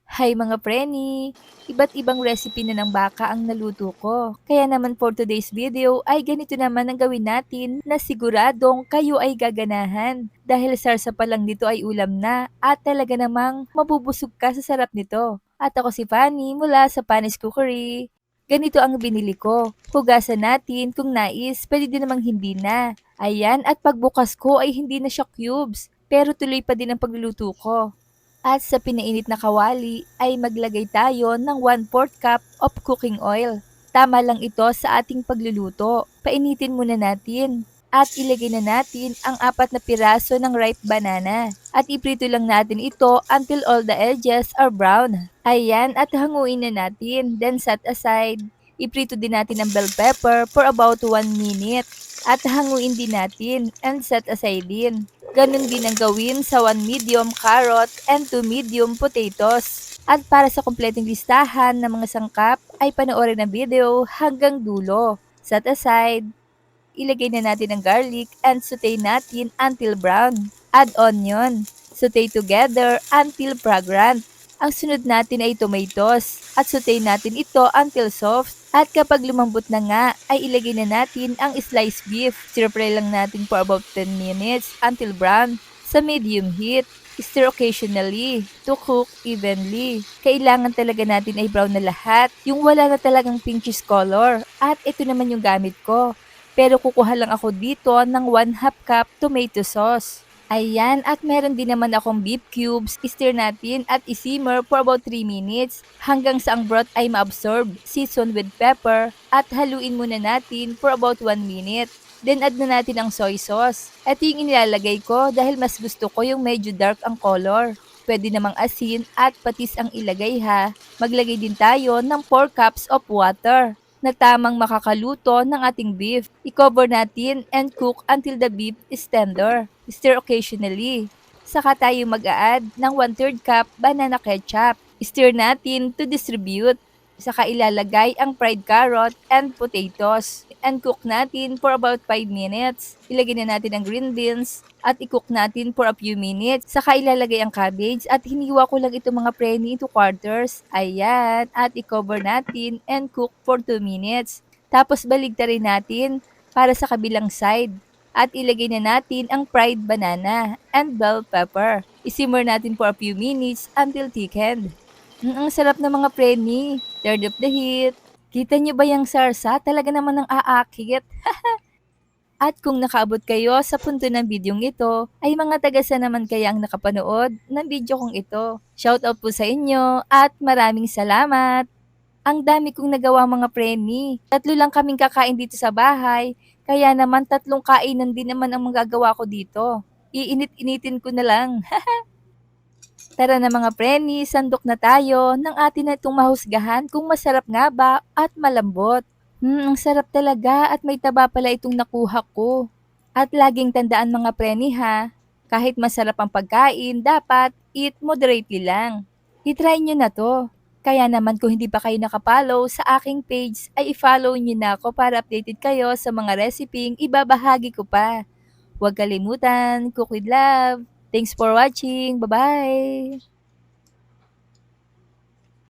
Hay mga preni, iba't ibang recipe na ng baka ang naluto ko. Kaya naman for today's video ay ganito naman ang gawin natin na siguradong kayo ay gaganahan. Dahil sarsa pa lang nito ay ulam na at talaga namang mabubusog ka sa sarap nito. At ako si Fanny mula sa Panis Cookery. Ganito ang binili ko. Hugasan natin kung nais, pwede din namang hindi na. Ayan, at pagbukas ko ay hindi na siya cubes. Pero tuloy pa din ang pagluluto ko. At sa pinainit na kawali ay maglagay tayo ng 1/4 cup of cooking oil. Tama lang ito sa ating pagluluto. Painitin muna natin. At ilagay na natin ang 4 na piraso ng ripe banana. At iprito lang natin ito until all the edges are brown. Ayan, at hanguin na natin. Then set aside. Iprito din natin ang bell pepper for about 1 minute. At hanguin din natin and set aside din. Ganun din ang gawin sa 1 medium carrot and 2 medium potatoes. At para sa kumpletong listahan ng mga sangkap ay panoorin ang video hanggang dulo. Set aside. Ilagay na natin ang garlic and saute natin until brown. Add onion. Saute together until fragrant. Ang sunod natin ay tomatoes at saute natin ito until soft. At kapag lumambot na nga, ay ilagay na natin ang sliced beef. Stir-fry lang natin for about 10 minutes until brown sa medium heat. Stir occasionally to cook evenly. Kailangan talaga natin ay brown na lahat, yung wala na talagang pinkish color. At ito naman yung gamit ko. Pero kukuha lang ako dito ng 1/2 cup tomato sauce. Ayan, at meron din naman akong beef cubes. Stir natin at isimmer for about 3 minutes hanggang sa ang broth ay maabsorb. Season with pepper at haluin muna natin for about 1 minute. Then add na natin ang soy sauce. Ito yung inilalagay ko dahil mas gusto ko yung medyo dark ang color. Pwede namang asin at patis ang ilagay ha. Maglagay din tayo ng 4 cups of water na tamang makakaluto ng ating beef. I-cover natin and cook until the beef is tender. Stir occasionally. Saka tayo mag-a-add ng 1/3 cup banana ketchup. Stir natin to distribute. Saka ilalagay ang fried carrot and potatoes. And cook natin for about 5 minutes. Ilagay na natin ang green beans at i-cook natin for a few minutes. Saka ilalagay ang cabbage at hiniwa ko lang itong mga preni into quarters. Ayan, at i-cover natin and cook for 2 minutes. Tapos baligtarin natin para sa kabilang side. At ilagay na natin ang fried banana and bell pepper. Isimmer natin for a few minutes until thickened. Ang sarap ng mga preni. Turn up the heat. Kita niyo ba yung sarsa? Talaga naman ang aakit. At kung nakaabot kayo sa punto ng bidyong ito, ay mga tagasa naman kaya ang nakapanood ng video kong ito. Shoutout po sa inyo at maraming salamat! Ang dami kong nagawa mga preni. 3 lang kaming kakain dito sa bahay, kaya naman 3 kainan din naman ang magagawa ko dito. Iinit-initin ko na lang. Tara na mga preni, sandok na tayo ng atin na itong mahusgahan kung masarap nga ba at malambot. Ang sarap talaga at may taba pala itong nakuha ko. At laging tandaan mga preni ha, kahit masarap ang pagkain, dapat eat moderately lang. I-try nyo na to. Kaya naman kung hindi pa kayo nakapollow sa aking page ay i-follow nyo na ako para updated kayo sa mga reseping ibabahagi ko pa. Huwag kalimutan, cook with love. Thanks for watching. Bye-bye!